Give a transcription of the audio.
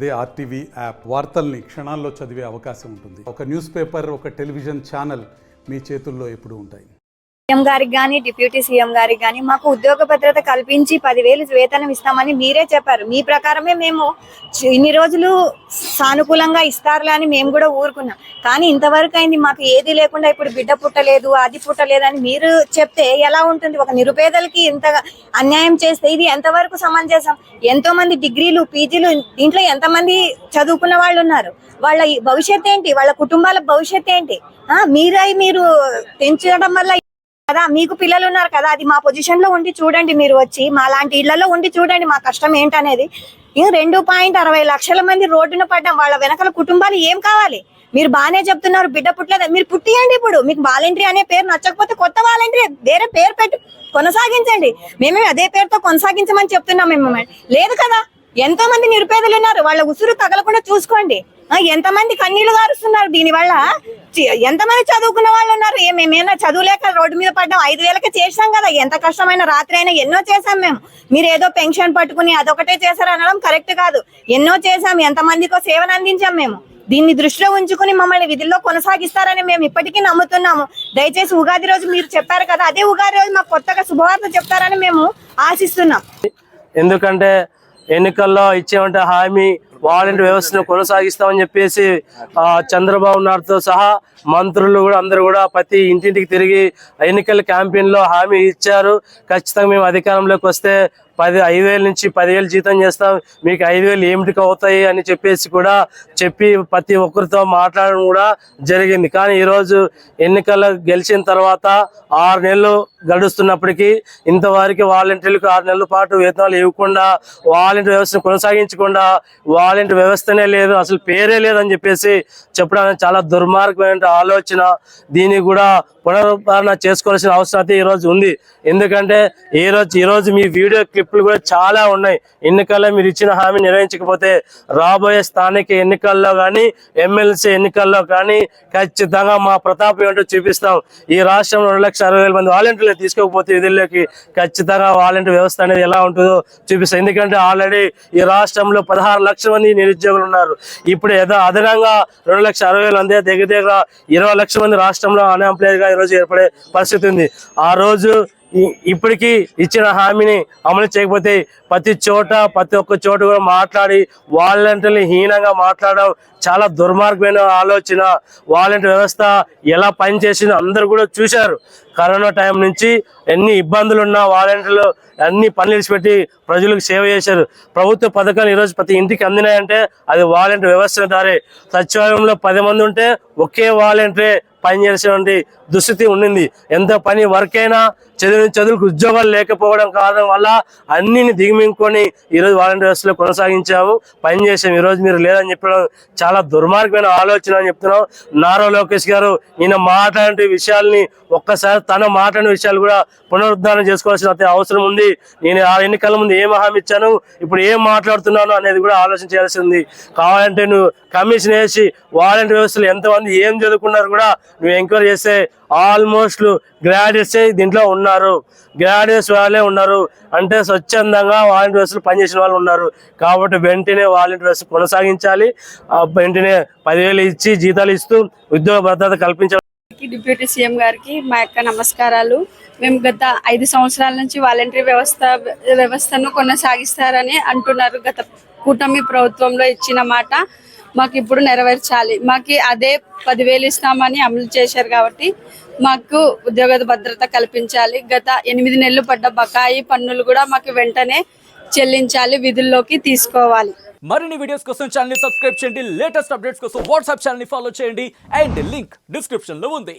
అదే RTV app వార్తల్ని క్షణాల్లో చదివే అవకాశం ఉంటుంది. ఒక న్యూస్ పేపర్, ఒక టెలివిజన్ ఛానల్ మీ చేతుల్లో ఎప్పుడూ ఉంటాయి. సీఎం గారికి కానీ డిప్యూటీ సీఎం గారికి కానీ మాకు ఉద్యోగ భద్రత కల్పించి 10,000 వేతనం ఇస్తామని మీరే చెప్పారు. మీ ప్రకారమే మేము ఇన్ని రోజులు సానుకూలంగా ఇస్తారులే అని మేము కూడా ఊరుకున్నాం. కానీ ఇంతవరకు అయింది, మాకు ఏది లేకుండా ఇప్పుడు బిడ్డ పుట్టలేదు, అది పుట్టలేదు అని మీరు చెప్తే ఎలా ఉంటుంది? ఒక నిరుపేదలకి ఇంత అన్యాయం చేస్తే ఇది ఎంతవరకు సమంజసం? ఎంతో మంది డిగ్రీలు, పీజీలు, దీంట్లో ఎంతమంది చదువుకున్న వాళ్ళు ఉన్నారు. వాళ్ళ భవిష్యత్ ఏంటి? వాళ్ళ కుటుంబాల భవిష్యత్ ఏంటి? మీరు పెంచడం వల్ల కదా, మీకు పిల్లలు ఉన్నారు కదా, అది మా పొజిషన్ లో ఉండి చూడండి. మీరు వచ్చి మా లాంటి ఇళ్లలో ఉండి చూడండి మా కష్టం ఏంటనేది. 2.60 లక్షల మంది రోడ్డున పడ్డాం. వాళ్ళ వెనకాల కుటుంబాలు ఏం కావాలి? మీరు బాగానే చెప్తున్నారు బిడ్డ పుట్టలేదు, మీరు పుట్టియండి. ఇప్పుడు మీకు వాలంటరీ అనే పేరు నచ్చకపోతే కొత్త వాలంటరీ వేరే పేరు పెట్టి కొనసాగించండి. మేమే అదే పేరుతో కొనసాగించమని చెప్తున్నాం. మేము లేదు కదా, ఎంతో మంది నిరుపేదలు ఉన్నారు. వాళ్ళ ఉసురు తగలకుండా చూసుకోండి. ఎంతమంది కన్నీళ్లు గారుస్తున్నారు దీనివల్ల. ఎంతమంది చదువుకున్న వాళ్ళు ఉన్నారు. మేమేనా చదువులేక రోడ్డు మీద పడ్డాం? 5,000కే చేసాం కదా. ఎంత కష్టమైన రాత్రి అయినా ఎన్నో చేసాం మేము. మీరు ఏదో పెన్షన్ పట్టుకుని అదొకటే చేశారు అనడం కరెక్ట్ కాదు. ఎన్నో చేసాం, ఎంతమందికో సేవను అందించాం మేము. దీన్ని దృష్టిలో ఉంచుకుని మమ్మల్ని విధుల్లో కొనసాగిస్తారని మేము ఇప్పటికీ నమ్ముతున్నాము. దయచేసి ఉగాది రోజు మీరు చెప్పారు కదా, అదే ఉగాది రోజు మాకు కొత్తగా శుభవార్త చెప్తారని మేము ఆశిస్తున్నాం. ఎందుకంటే ఎన్నికల్లో ఇచ్చేమంటే హామీ వాలంటీర్ వ్యవస్థను కొనసాగిస్తామని చెప్పేసి చంద్రబాబు నాయుడుతో సహా మంత్రులు కూడా అందరూ కూడా ప్రతి ఇంటింటికి తిరిగి ఎన్నికల క్యాంపెయిన్ లో హామీ ఇచ్చారు. ఖచ్చితంగా మేము అధికారంలోకి వస్తే 5,000 నుంచి 10,000 జీతం చేస్తాం, మీకు 5,000 ఏమిటికి అవుతాయి అని చెప్పేసి కూడా చెప్పి ప్రతి ఒక్కరితో మాట్లాడడం కూడా జరిగింది. కానీ ఈరోజు ఎన్నికల్లో గెలిచిన తర్వాత 6 నెలలు గడుస్తున్నప్పటికీ ఇంతవరకు వాలంటీర్లకు 6 నెలల పాటు వేతనాలు ఇవ్వకుండా, వాలంటీర్ వ్యవస్థను కొనసాగించకుండా, వాలంటీర్ వ్యవస్థనే లేదు, అసలు పేరే లేదని చెప్పేసి చెప్పడానికి చాలా దుర్మార్గమైన ఆలోచన. దీన్ని కూడా పునరుద్ధరణ చేసుకోవాల్సిన అవసరం అయితే ఈరోజు ఉంది. ఎందుకంటే ఈరోజు మీ వీడియో క్లిప్లు కూడా చాలా ఉన్నాయి. ఎన్నికల్లో మీరు ఇచ్చిన హామీ నిర్వహించకపోతే రాబోయే స్థానిక ఎన్నికల్లో కానీ, ఎమ్మెల్సీ ఎన్నికల్లో కానీ ఖచ్చితంగా మా ప్రతాపం ఏంటో చూపిస్తాం. ఈ రాష్ట్రంలో 2,60,000 మంది వాలంటీర్లు తీసుకోకపోతే విధుల్లోకి ఖచ్చితంగా వాలంటీర్ వ్యవస్థ అనేది ఎలా ఉంటుందో చూపిస్తాం. ఎందుకంటే ఆల్రెడీ ఈ రాష్ట్రంలో 16 లక్షల మంది నిరుద్యోగులు ఉన్నారు. ఇప్పుడు అదనంగా 2,60,000 మంది దగ్గర 20 లక్షల మంది రాష్ట్రంలో అన్ఎంప్లాయ్డ్ గా ఈరోజు ఏర్పడే పరిస్థితి ఉంది. ఆ రోజు ఇప్పటికీ ఇచ్చిన హామీని అమలు చేయకపోతే ప్రతి ఒక్క చోట కూడా మాట్లాడి వాలంటీర్లు హీనంగా మాట్లాడడం చాలా దుర్మార్గమైన ఆలోచన. వాలంటీర్ వ్యవస్థ ఎలా పనిచేసిందో అందరూ కూడా చూశారు. కరోనా టైం నుంచి ఎన్ని ఇబ్బందులు ఉన్నా వాలంటీర్లు అన్ని పనులు విడిచిపెట్టి ప్రజలకు సేవ చేశారు. ప్రభుత్వ పథకాలు ఈరోజు ప్రతి ఇంటికి అందినాయంటే అది వాలంటీర్ వ్యవస్థ ద్వారా. సచివాలయంలో 10 మంది ఉంటే ఒకే వాలంటీరే పనిచేసేటువంటి దుస్థితి ఉండింది. ఎంత పని వర్క్ అయినా చదువులకు ఉద్యోగాలు లేకపోవడం కారణం వల్ల అన్నిని దిగమింగుకొని ఈరోజు వాలంటీర్ వ్యవస్థలో కొనసాగించాము, పనిచేసాము. ఈరోజు మీరు లేదని చెప్పడం చాలా దుర్మార్గమైన ఆలోచన అని చెప్తున్నాం. నారా లోకేష్ గారు ఈయన మాట్లాడే విషయాల్ని ఒక్కసారి తన మాట్లాడిన విషయాలు కూడా పునరుద్ధరణ చేసుకోవాల్సిన అవసరం ఉంది. నేను ఆ ఎన్నికల ముందు ఏం హామీ ఇచ్చాను, ఇప్పుడు ఏం మాట్లాడుతున్నాను అనేది కూడా ఆలోచన చేయాల్సి ఉంది. కావాలంటే నువ్వు కమిషన్ వేసి వాలంటీర్ వ్యవస్థలు ఎంతమంది ఏం చదువుకున్నారు కూడా నువ్వు ఎంక్వైరీ చేస్తే ఆల్మోస్ట్ గ్రాడ్యుయేట్స్ దీంట్లో ఉన్నారు. గ్రాడ్యుయేట్స్ వాళ్ళే ఉన్నారు అంటే స్వచ్ఛందంగా వాలంటీర్ వ్యవస్థలు పనిచేసిన వాళ్ళు ఉన్నారు. కాబట్టి వెంటనే వాలంటీర్ వ్యవస్థ కొనసాగించాలి. వెంటనే 10,000 ఇచ్చి జీతాలు ఇస్తూ ఉద్యోగ భద్రత కల్పించాలి. డిప్యూటీ సీఎం గారికి మా యొక్క నమస్కారాలు. మేము గత 5 సంవత్సరాల నుంచి వాలంటరీ వ్యవస్థను కొనసాగిస్తారని అంటున్నారు. గత కూటమి ప్రభుత్వంలో ఇచ్చిన మాట మాకు ఇప్పుడు నెరవేర్చాలి. మాకు అదే 10,000 ఇస్తామని అమలు చేశారు కాబట్టి మాకు ఉద్యోగ భద్రత కల్పించాలి. గత 8 నెలలు పడ్డ బకాయి పన్నులు కూడా మాకు వెంటనే చెల్లించాలి, విధుల్లోకి తీసుకోవాలి. మరిన్ని వీడియోస్ కోసం ఛానల్ ని సబ్స్క్రైబ్ చేయండి. లేటెస్ట్ అప్డేట్స్ కోసం వాట్సాప్ ఛానల్ ని ఫాలో చేయండి. అండ్ లింక్ డిస్క్రిప్షన్ లో ఉంది.